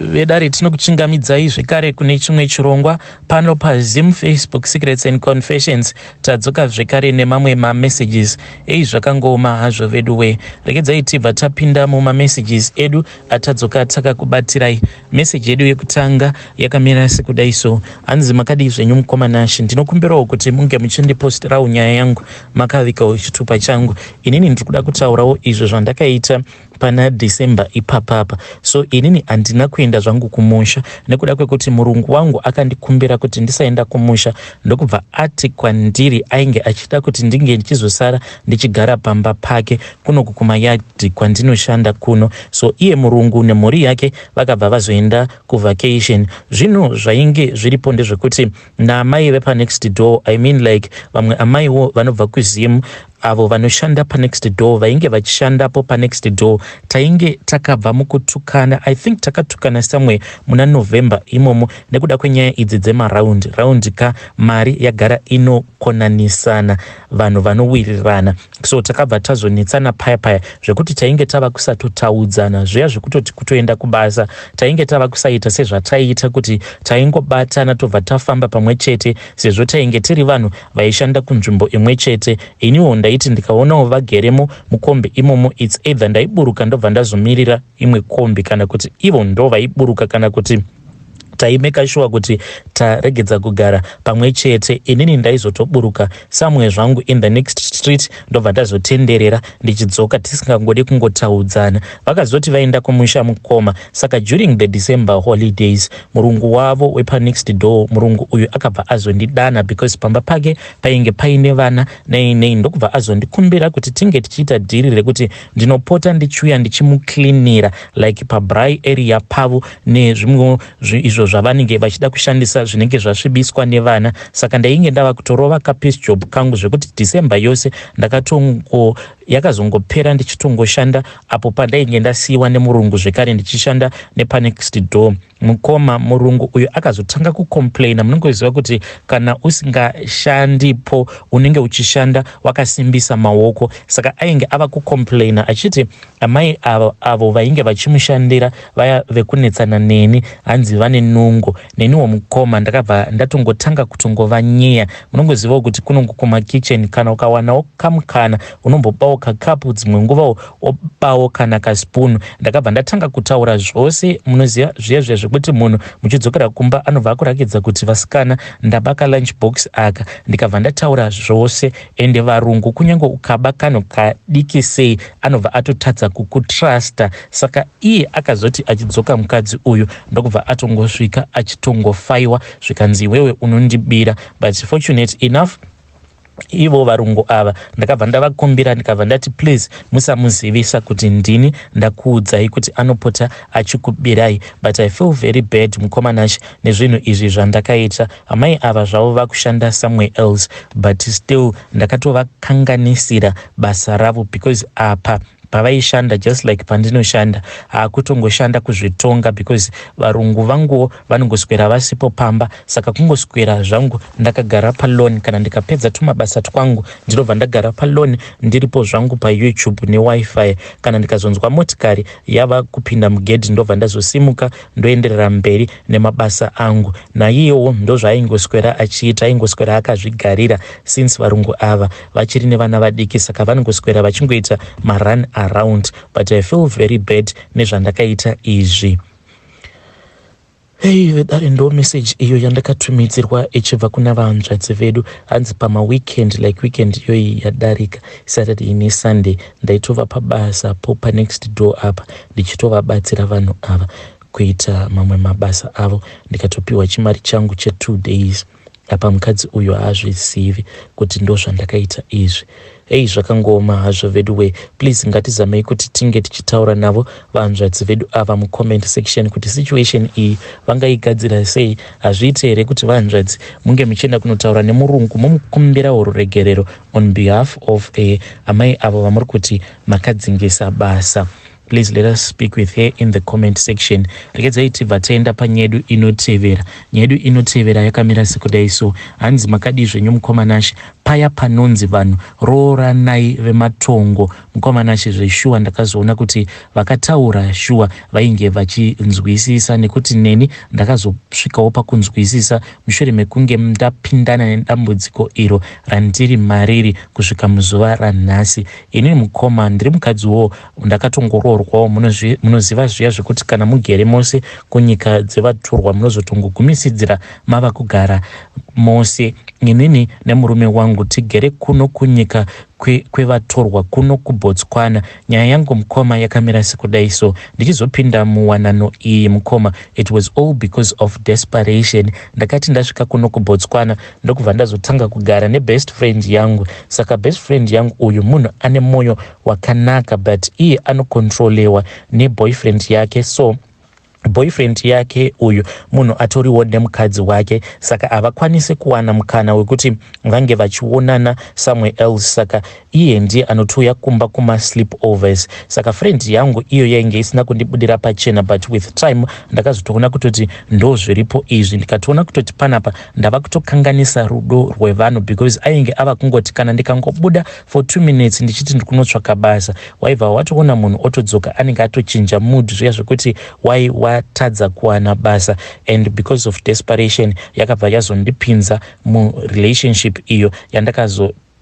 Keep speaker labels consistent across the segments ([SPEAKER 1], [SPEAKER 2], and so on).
[SPEAKER 1] vedare tinokuchingamidzai zvekare kune chimwe chirongwa pano paZim Facebook Secrets and Confessions. Tadzoka zvekare nemamwe mamessages zvakangoma hazvo veduwe. Regedzai tibva tapinda mumamessages edu atadzoka takakubatirai. Message yedu yekutanga yakamira sekudai so: hanzi makadii zvenyu mukomanashi, ndinokumbirawo kuti munge muchindipostirawo nyaya yangu makavikawo chitupa changu. Inini ndiri kuda kutaurawo izvo zvandakaita pana December ipapapa. So inini handina kuenda zvangu kumusha nekuda kwekuti murungu wangu akandikumbira kuti ndisaenda kumusha, ndokubva ati kwandiri ainge achida kuti ndinge ndichizosara ndichigara pamba pake kuno kumayadhi kwandinoshanda kuno. So iye murungu nemhuri yake vakabva vazoenda kuvacation. Zvino zvainge zviripo ndezvekuti naamai vepa next door, I mean like vamwe amaiwo vanobva kuZim avo vanoshanda panext door vainge vachishandapo panext door, tainge takabva mukutukana. I think takatukana somewhere muna November imomo nekuda kwenyaya idzi raundi ka mari yagara inokonanisana vanhu vanowirirana. So takabva tazonetsana paya zvekuti tainge tava kusatotaudzana zviya zvekutoti kutoenda kubasa tainge tava kusaita sezvataiita kuti taingobatana tobva tafamba pamwe chete, sezvo tainge tiri vanhu vaishanda kunzvimbo imwe chete. Iniwo ndaiti ndikaonawo vageremo mukombi imomo, it's either ndaiburuka ndobva ndazomirira imwe kombi kana kuti ivo ndo vaiburuka kana kuti taimeka sure kuti taregedza kugara pamwe chete. Inini ndaizotoburuka samwe zvangu in the next street ndobva ndazotenderera ndichidzoka tisingangodi kungotaudzana. Vakazoti vaenda kumusha mukoma. Saka during the December holidays murungu wavo wepa next door, murungu uyu akabva azondidana because pamba pake painge paine vana nei ndokubva azondikumbira kuti tinge tichiita dhiri rekuti ndinopota ndichiuya ndichimuklinira like pabrai area pavo nezvimwe izvo zvavanenge vachida kushandisa zvinenge zvasvibiswa nevana. Saka ndainge ndava kutorova kapiece job kangu zvekuti December yose yakazongopera ndichitongoshanda apo pandainge ndasiyiwa nemurungu zvekare ndichishanda nepanext door. Mukoma murungu uyu akazotanga kucomplaina. Munongoziva kuti kana usingashandipo unenge uchishanda wakasimbisa maoko. Saka ainge ava kucomplaina achiti amai avo vainge vachimushandira vaya vekunetsana neni hanzi vane nungo. Neniwo mukoma ndakabva ndatongotanga kutongova nyeya. Munongozivawo kuti kunongo kumakitchen kana ukawanawo kamukana unombobawo kakapu, dzimwe nguvawo obawo kana kaspoon. Ndakabva ndatanga kutaura zvose. Munoziva zviya zvekuti munhu muchidzokera kumba anobva akurakidza kuti vasikana ndabaka lunchbox aka. Ndikabva ndataura zvose ende varungu kunyange ukaba kano kadiki sei anobva atotadza kukutrusta. Saka iye akazoti achidzoka mukadzi uyu ndokubva atongosvika achitongofaiwa zvikanzi iwewe unondibira. But fortunate enough ivo varungu ava ndakabva ndavakumbira ndikabva ndati please musamuzivisa kuti ndini ndakuudzai kuti anopota achikubirai. But I feel very bad mukomanashi nezvinhu izvi zvandakaita. Amai ava zvavo vakushanda somewhere else but still ndakatovakanganisira basa ravo because apa pavaishanda just like pandinoshanda hakutongoshanda kuzvitonga because varungu vanguwo vanongoswera vasipo pamba. Saka kungoswera zvangu ndakagara palone kana ndikapedza tumabasa twangu ndinobva ndagara palone ndiripo zvangu paYouTube newifi. Kana ndikazonzwa motikari yava kupinda mugedhi ndobva ndazosimuka ndoenderera mberi nemabasa angu. Naiyewo ndozvaaingoswera achiita, aingoswera akazvigarira since varungu ava vachiri nevana vadiki. Saka vanongoswera vachingoita marun around. But I feel very bad nezvandakaita izvi. Dare ndo message iyo yandakatumidzirwa ichibva kuna vahanzvadzi vedu. Hanzi pama weekend like weekend iyoyi yadarika Saturday neSunday ndaitova pabasa po panext door apa ndichitovabatsira vanhu ava kuita mamwe mabasa avo. Ndikatopiwa chimari changu che2 days. Apa mukadzi uyu haazvizivi kuti ndo zvandakaita izvi. Zvakangoma hazvo veduwe. Please ngatizamei kuti tinge tichitaura navo vahanzvadzi vedu ava mucomment section kuti situation iyi vangaigadzira sei. Hazviite here kuti vahanzvadzi munge muchienda kunotaura nemurungu mumukumbirawo ruregerero on behalf of amai avo vamuri kuti makadzingisa basa. Please let us speak with her in the comment section. Regedzai tibva taenda panyedu inotevera. Nyedu inotevera yakamira sekudai so: hanzi makadii zvenyu mukomanashi, paya panonzi vanhu rooranai vematongo. Mukomana chizveshuwa ndakazoona kuti vakataura shuwa vainge vachinzwisisa, nekuti neni ndakazosvikawo pakunzwisisa mushure mekunge ndapindana nedambudziko iro randiri mariri kusvika muzuva ranhasi. Ini mukoma ndiri mukadziwo ndakatongoroorwawo. Munoziva zviya zvekuti kana mugere mose kunyika dzevatorwa munozotongogumisidzira mava kugara mose. Inini nemurume wangu tigere kuno kunyika kwevatorwa kuno kuBotswana. Nyaya yangu mukoma yakamira sekudai. So ndichizopinda muwanano iyi mukoma, it was all because of desperation. Ndakati ndasvika kuno kuBotswana ndokubva ndazotanga kugara nebest friend yangu. Saka best friend yangu uyu munhu ane moyo wakanaka, but iye anokontrolewa neboyfriend yake. So boyfriend yake uyu munhu atoriwo nemukadzi wake, saka havakwanisi kuwana mukana wekuti vange vachionana somewhere else. Saka iye ndiye anotouya kumba kuma sleepovers. Saka friend yangu iyo yainge isina kundibudira pachena, but with time ndakazotoona kutoti ndo zviripo izvi. Ndikatoona kutoti panapa ndava kutokanganisa rudo rwevanhu, because ainge ava kungoti kana ndikangobuda for 2 minutes ndichiti ndikunotsvaka basa, waibva watoona munhu otodzoka anenge atochinja mood zviya zvekuti watadza kuwana basa. And because of desperation yakabva yazondipinza mu-relationship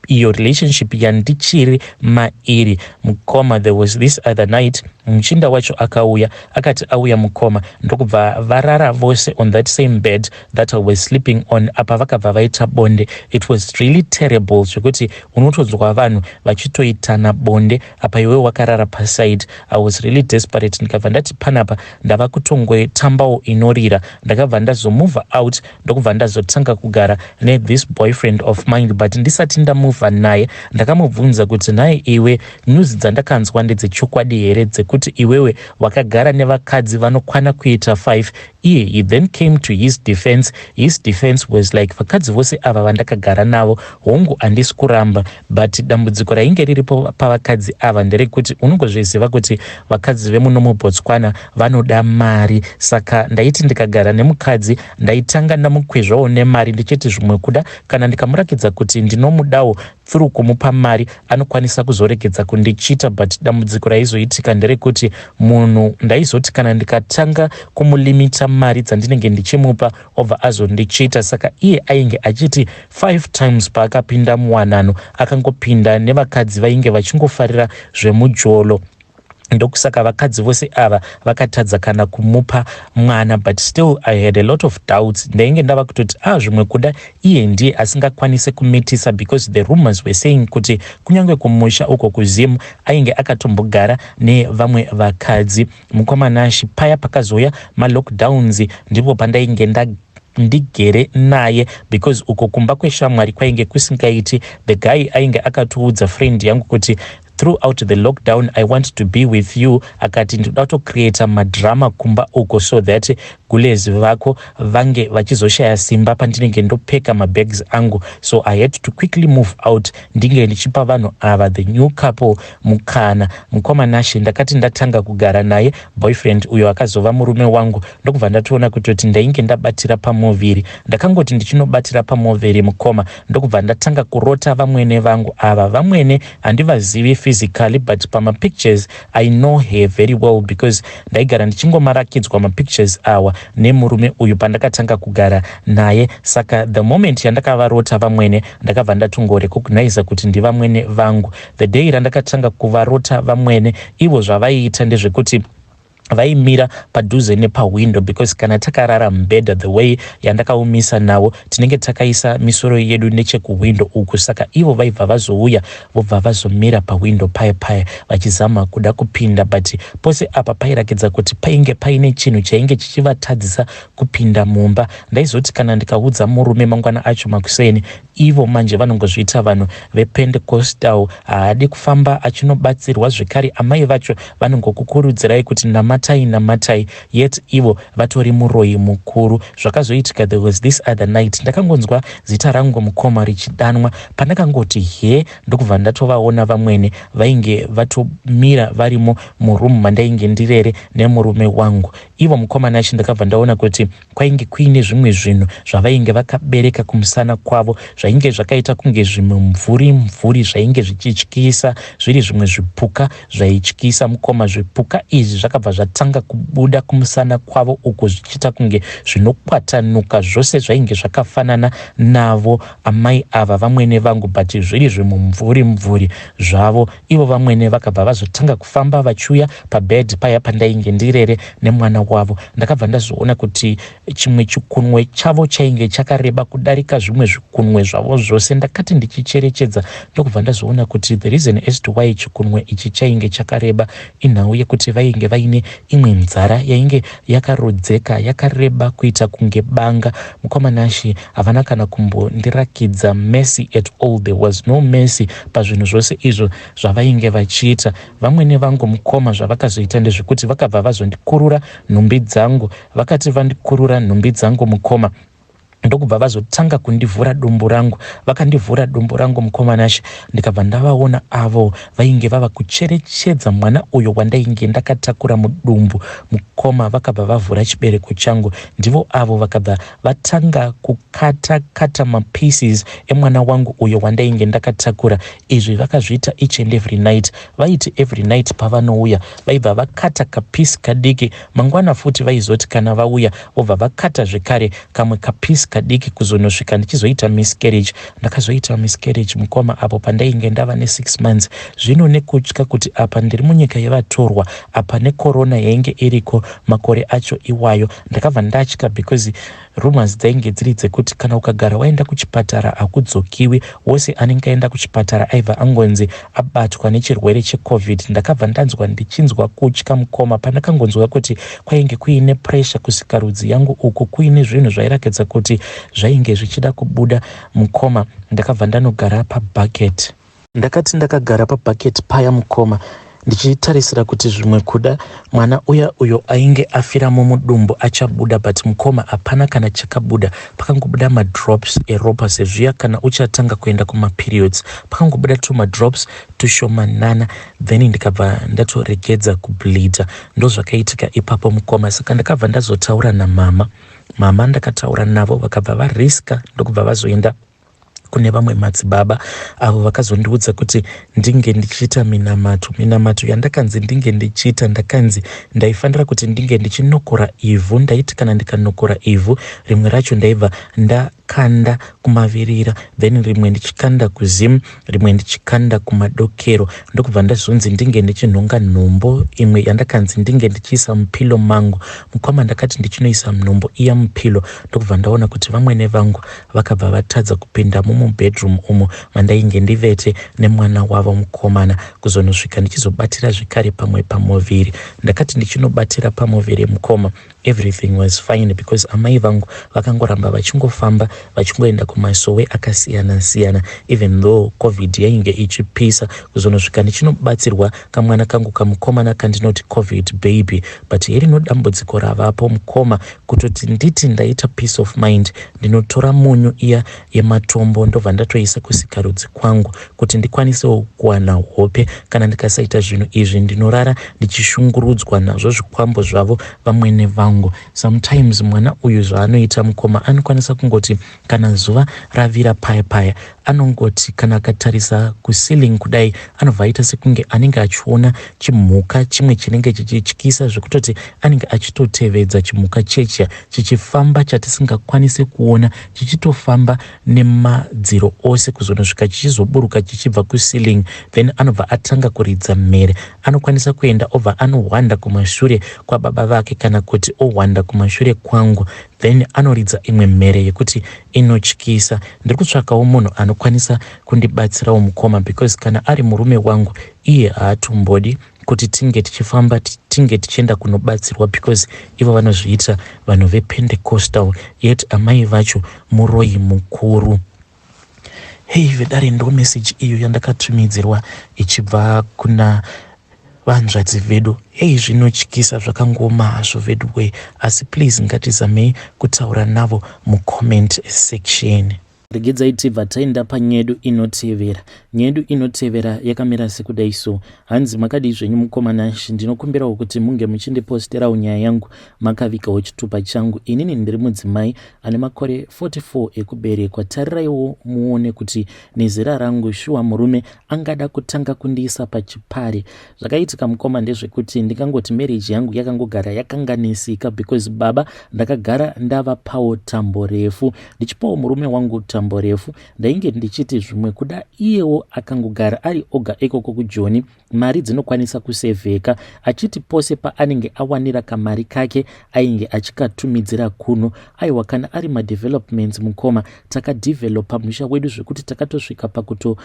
[SPEAKER 1] iyo relationship yandichiri mairi mukoma. There was this other night muchinda wacho akauya akati auya mukoma ndokubva varara vose on that same bed that I was sleeping on. Apa vakabva vaita bonde. It was really terrible zvekuti unotodzwa vanhu vachitoitana bonde apa iwe wakarara paside. I was really desperate. Ndikabva ndati panapa ndava kutongotambawo inorira. Ndakabva ndazomove out ndokubva ndazotanga kugara this boyfriend of mine. But ndisati ndamove naye ndakamubvunza kuti naye iwe news dzandakanzwa ndedzechokwadi here dzekuti iwewe wakagara nevakadzi vanokwana kuita 5. He then came to his defense. His defense was like, vakadzi vose ava vandakagara navo hongu handisi kuramba, but dambudziko rainge riripo pavakadzi ava nderekuti unongozviziva kuti vakadzi vemuno muBotswana vanoda mari. Saka ndaiti ndikagara nemukadzi ndaitanga ndamukwezvawo nemari ndichiti zvimwe kuda kana ndikamurakidza kuti ndinomudawo through kumupa mari anokwanisa kuzoregedza kundichita. But dambudziko raizoitika nderekuti munhu ndaizoti kana ndikatanga kumulimita mari dzandinenge ndichimupa obva azondichita. Saka iye ainge achiti 5 times paakapinda muwanano akangopinda nevakadzi vainge vachingofarira zvemujolo. Ndokusaka vakadzi vose ava vakatadza kana kumupa mwana. But still I had a lot of doubts. Ndainge ndava kutoti zvimwe kuda iye ndiye asingakwanise kumitisa, because the rumors were saying kuti kunyange kumusha uko kuzimu ainge akatombogara nevamwe vakadzi. Mukomana paya pakazoya ma-lockdowns ndipo pandainge ndigere naye, because uko kumba kweshamwari kwainge kusingaiti. The guy ainge akatoudza friend yangu kuti throughout the lockdown I want to be with you. Akati ndoda kutocreata madrama kumba uko so that gulezi vako vange vachizoshaya simba pandinenge ndopeka mabags angu. So I had to quickly move out ndinge ndichipa vanhu ava the new couple mukana. Mukomana ndakati ndatanga kugara naye boyfriend uyo akazova murume wangu ndokubva ndatoona kutoti ndainge ndabatira pamovhiri. Ndakangoti ndichinobatira pamovhiri mukoma ndokubva ndatanga kurota vamwene vangu ava. Vamwene handivazivi physically, but pictures I know her very well, because ndaigara ndichingomarakidzwa mapictures awa nemurume uyu pandakatanga kugara naye. Saka the moment yandakavarota vamwene ndakabva ndatongorecognize kuti ndivamwene vangu. The day randakatanga kuvarota vamwene, ivo zvavaiita ndezvekuti vaimira padhuze nepawindow, because kana takarara mubhedha the way yandakaumisa navo tinenge takaisa misoro yedu nechekuwindow uku. Saka ivo vaibva vazouya vobva vazomira pawindow paya vachizama kuda kupinda, but pose apa pairakidza kuti painge paine chinhu chainge chichivatadzisa kupinda mumba. Ndaizoti kana ndikaudza murume mangwana acho makuseni, ivo manje vanongozviita vanhu vePentecostal, haadi kufamba achinobatsirwa. Zvekare amai vacho vanongokukurudzirai kuti namatai, yet ivo vatori muroyi mukuru. Zvakazoitika, there was this other night ndakangonzwa zita rangu mukoma richidanwa. Pandakangoti he ndokubva ndatovaona vamwene vainge vatomira varimo murumu mandainge ndirere nemurume wangu. ivo mukoma nashi ndakabva ndaona kuti kwainge kuine zvimwe zvinhu zvavainge vakabereka kumusana kwavo zvainge zvakaita kunge zvimwe mvuri zvainge zvichityisa, zviri zvimwe zvipuka zvaityisa mukoma. Zvipuka izvi zvakabva zvatanga kubuda kumusana kwavo uko zvichiita kunge zvinokwatanuka, zvose zvainge zvakafanana navo amai ava vamwene vangu, but zviri zvimwe mvuri zvavo. Ivo vamwene vakabva vazotanga kufamba vachiuya pabed paya pandainge ndirere nemwana wavo. Ndakabva ndazoona kuti chimwe chikunwe chavo chainge chakareba kudarika zvimwe zvikunwe zvavo zvose. Ndakati ndichicherechedza ndokubva ndazoona kuti the reason as to why chikunwe ichi chainge chakareba inhau yekuti vainge vaine imwe nzara yainge yakarodzeka yakareba kuita kunge banga. Mukoma nashi havana kana kumbondirakidza mercy at all. There was no mercy pazvinhu zvose izvo zvavainge vachiita. Vamwene vangu mukoma zvavakazoita ndezvekuti vakabva vazondikurura nhumbi dzangu. Vakati vandikurura nhumbi dzangu mukoma, ndokubva vazotanga kundivhura dumbu rangu. Vakandivhura dumbu rangu mukoma nashi, ndikabva ndavaona avo vainge vava kucherechedza mwana uyo wandainge ndakatakura mudumbu mukoma. Vakabva vavhura chibereko changu. Ndivo avo vakabva vatanga kukata mapieces emwana wangu uyo wandainge ndakatakura. Izvi vakazviita each and every night. Vaiti every night pavanouya vaibva vakata kapisi kadiki. Mangwana futi vaizoti kana vauya vobva vakata zvekare kamwe kapisi kadiki kuzonosvika ndichizoita miscarriage. Ndakazoita miscarriage mukoma apo pandainge ndava ne6 months. Zvino nekutya kuti apa ndiri munyika yevatorwa, apa nekorona yainge iriko makore acho iwayo, ndakabva ndatya because rumors dzainge dziri dzekuti kana ukagara waenda kuchipatara hakudzokiwi. Wose anenge aenda kuchipatara aibva angonzi abatwa nechirwere checovid. Ndakabva ndanzwa ndichinzwa kutya mukoma pandakangonzwa kuti kwainge kuine pressure kusikarudzi yangu uko kuine zvinhu zvairakidza kuti zvainge zvichida kubuda mukoma. Ndakabva ndanogara pabucket. Ndakati ndakagara pabucket paya mukoma ndichitarisira kuti zvimwe kuda mwana uyo ainge afiramo mudumbu achabuda, but mukoma hapana kana chakabuda. Pakangobuda madrops eropa sezviya kana uchatanga kuenda kumaperiods. Pakangobuda tumadrops tushomanana, then ndikabva ndatoregedza kubleeda. Ndo zvakaitika ipapo mukoma. Saka ndakabva ndazotaura namama. Mama ndakataura navo vakabva variska ndokubva vazoenda kune vamwe madzibaba avo vakazondiudza kuti ndinge ndichiita minamato yandakanzi ndinge ndichiita. Ndakanzi ndaifanira kuti ndinge ndichinokora ivhu. Ndaiti kana ndikanokora ivhu rimwe racho ndaibva ndakanda kumavirira, then rimwe ndichikanda kuzimu, rimwe ndichikanda kumadokero. Ndokubva ndazonzi ndinge ndichinhonga nhombo imwe yandakanzi ndinge ndichiisa mupilo mangu. Mukoma ndakati ndichinoisa nhombo iya mupilo, ndokubva ndaona kuti vamwene vangu vakabva vatadza kupinda mubedroom umo mandainge ndivete nemwana wavo mukomana kuzonosvika ndichizobatira zvekare pamwe pamovhiri. Ndakati ndichinobatira pamovhiri mukoma, everything was fine because amai vangu vakangoramba vachingofamba vachingoenda kumasowe akasiyana-siyana. Even though covid yainge ichipisa, kuzonosvika ndichinobatsirwa kamwana kangu kamukomana kandinoti covid baby. But irino dambudziko ravapo mukoma kutoti nditi ndaita peace of mind, ndinotora munyu iya yematombo ndobva ndatoisa kusikarudzi kwangu kuti ndikwanisewo kuwana hope. Kana ndikasaita zvinhu izvi ndinorara ndichishungurudzwa nazvo zvikwambo zvavo vamwene vangu. Sometimes mwana uyu zvaanoita mukoma anokwanisa kungoti kana zuva ravira paya anongoti kana akatarisa kuceiling kudai anobva aita sekunge anenge achiona chimhuka chimwe chinenge chichityisa zvekutoti anenge achitotevedza chimhuka checha chichifamba chatisingakwanisi kuona, chichitofamba nemadziro ose kuzonosvika chichizoburuka chichibva kuceiling, then anobva atanga kuridza mhere. Anokwanisa kuenda obva anohwanda kumashure kwababa vake kana kuti ohwanda kumashure kwangu, then anoridza imwe mhere yekuti inotyisa. Ndiri kutsvakawo munhu anokwanisa kundibatsirawo mukoma because kana ari murume wangu iye haatombodi kuti tinge tichifamba tinge tichienda kunobatsirwa because ivo vanozviita vanhu vePentecostal, yet amai vacho muroyi mukuru. Hei vedare ndo message iyo yandakatumidzirwa ichibva kuna vanzvadzi vedu. Hei zvinotyisa zvakangoma hazvo vedu we, asi please ngatizamei kutaura navo mucomment section. regedzai tibva taenda panyedu inotevera. Nyedu inotevera yakamira sekudai so. Hanzi makadii zvenyu mukomana, ndinokumbirawo kuti munge muchindiposterawo nyaya yangu makavikawo chitupa changu. Inini ndiri mudzimai ane makore 44 ekuberekwa. Tariraiwo muone kuti nezera rangu shuwa murume angada kutanga kundiisa pachipare. Zvakaitika mukoma ndezvekuti ndikangoti marriage yangu yakangogara yakanganisika because baba ndakagara ndava pawo tambo refu, ndichipawo murume wangu tambo refu. Ndainge ndichiti zvimwe kuda iyewo akangogara ari oga ikoko kuJoni, mari dzinokwanisa kusevheka, achiti pose paanenge awanira kamari kake ainge achikatumidzira kuno. Aiwa, kana ari madevelopments mukoma, takadevelopa musha wedu zvekuti takatosvika pakuto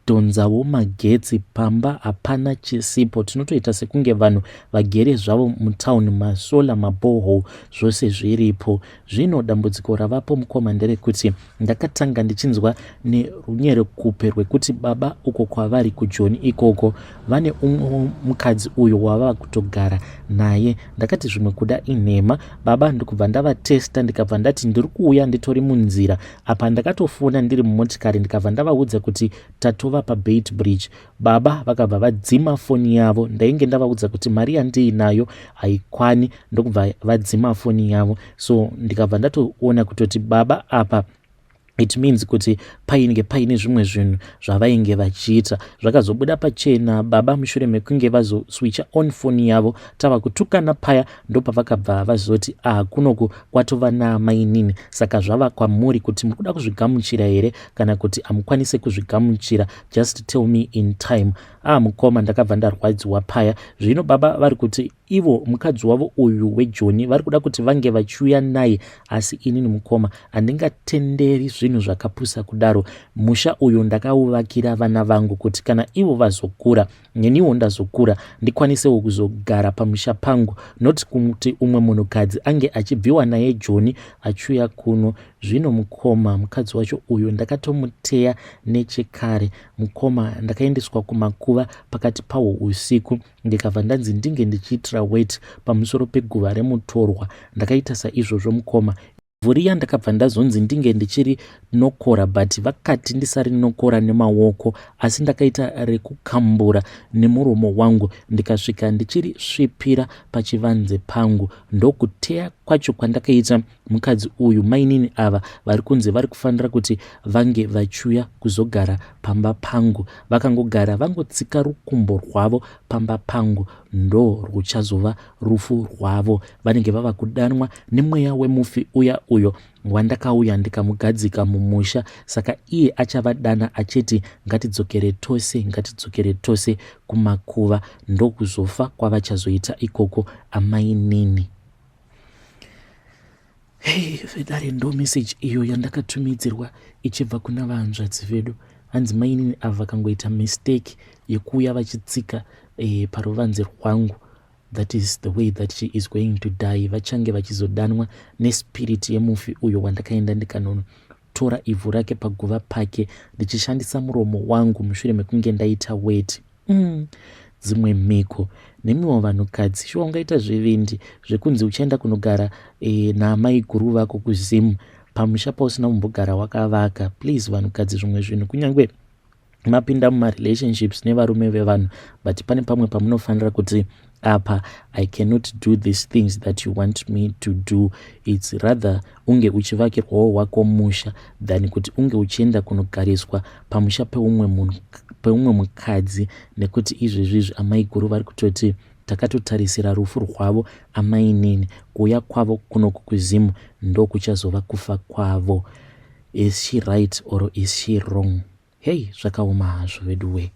[SPEAKER 1] donzawo magetsi pamba hapana chisipo. Tinotoita sekunge vanhu vagere zvavo mutauni, masola, maboho zvose zviripo. Zvino dambudziko ravapo mukoma nderekuti ndakatanga ndichinzwa nerunyerekupe rwekuti baba uko kwavari kuJoni ikoko vane umwe mukadzi uyo wava kutogara naye. Ndakati zvimwe kuda inhema, baba ndikubva ndavatesta ndikabva ndati ndiri kuuya nditori munzira apa. Ndakatofona ndiri mumotikari ndikabva ndavaudza kuti tatova paBait Bridge. Baba vakabva vadzima foni yavo. Ndainge ndavaudza kuti mari yandiinayo haikwani, ndokubva vadzima foni yavo. So ndikabva ndatoona kutoti baba apa it means kuti painge paine zvimwe zvinhu zvavainge vachiita. Zvakazobuda pachena baba mushure mekunge vazoswicha on foni yavo tava kutukana paya, ndopavakabva vazoti kunoku kwatova naamainini. Saka zvava kwamuri kuti muri kuda kuzvigamuchira here kana kuti hamukwanise kuzvigamuchira, just tell me in time. Mukoma ndakabva ndarwadziwa paya. Zvino baba vari kuti ivo mukadzi wavo uyu weJoni vari kuda kuti vange vachiuya naye, asi inini mukoma handingatenderi zvinhu zvakapusa kudaro. Musha uyu ndakauvakira vana vangu kuti kana ivo vazokura neniwo ndazokura ndikwanisewo kuzogara pamusha pangu, not kuti umwe munhukadzi ange achibviwa naye Joni achiuya kuno. Zvino mukoma mukadzi wacho uyu ndakatomuteya nechekare. Mukoma ndakaendeswa kumakuva pakati pawo usiku, ndikabva ndanzi ndinge ndichiitira Weti pamusoro peguva Remutorwa. Ndakaita saizvozvo mukoma. Vhuriya ndakabva ndazonzi ndinge ndichiri nokora, but vakati ndisari nokora nemaoko asi ndakaita rekukambura nemuromo wangu, ndikasvika ndichiri svipira pachivanze pangu. Ndokuteya kwacho kwandakaita mukadzi uyu mainini ava vari kunze vari kufanira kuti vange vachiuya kuzogara pamba pangu. Vakangogara vangotsika rukumbo rwavo pamba pangu, ndo ruchazova rufu rwavo. Vanenge vava kudanwa nemweya wemufi uya uyo wandakauya ndikamugadzika mumusha. Saka iye achavadana achiti ngatidzokere tose kumakuva, ndokuzofa kwavachazoita ikoko amainini. Vedare ndo message iyo yandakatumidzirwa ichibva kuna vanzvadzi vedu. Hanzi mainini ava vakangoita mistake yekuuya vachitsika paruvanze rwangu. That is the way that she is going to die. Vachange vachizodanwa nespirit yemufi uyo wandakaenda ndikanotora ivhu rake paguva pake ndichishandisa muromo wangu mushure mekunge ndaita Weti. Dzimwe mhiko nemiwo vanhukadzi shuwa ungaita zvivindi zvekunzi uchaenda kunogara naamai guru vako kuzimu pamusha pausina kumbogara wakavaka. Please vanhukadzi, zvimwe zvinhu kunyange mapinda mumarelationships nevarume vevanhu, but pane pamwe pamunofanira kuti apa I cannot do these things that you want me to do. It's rather unge uchivakirwawo wako musha than kuti unge uchienda kunogariswa pamusha peumwe mukadzi, nekuti izvezvizvi amai guru vari kutoti takatotarisira rufu rwavo amainini. Kuuya kwavo kuno kukuzimu ndo kuchazova kufa kwavo. Is she right or is she wrong? Hey, zvakaoma hazvo vedu we.